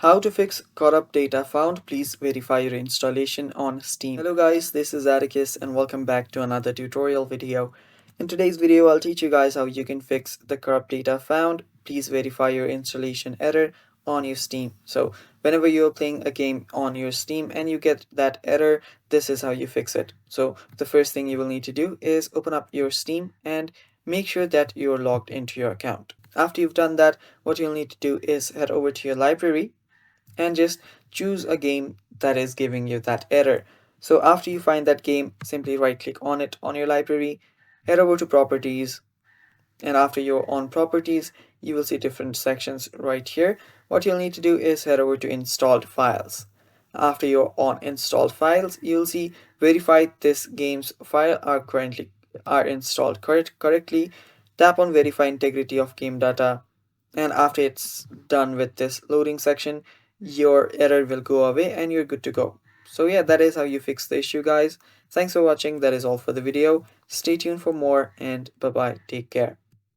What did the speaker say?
How to fix corrupt data found. Please verify your installation on Steam. Hello guys, this is Atticus and welcome back to another tutorial video. In today's video, I'll teach you guys how you can fix the corrupt data found. Please verify your installation error on your Steam. So whenever you're playing a game on your Steam and you get that error, this is how you fix it. So the first thing you will need to do is open up your Steam and make sure that you're logged into your account. After you've done that, what you'll need to do is head over to your library and just choose a game that is giving you that error. So after you find that game, simply right click on it on your library, head over to properties, and after you're on properties, you will see different sections right here. What you'll need to do is head over to installed files. After you're on installed files, you'll see verify this game's file are installed correctly. Tap on verify integrity of game data, and after it's done with this loading section, your error will go away and you're good to go. So yeah, that is how you fix the issue, guys. Thanks for watching. That is all for the video. Stay tuned for more, and bye bye, take care.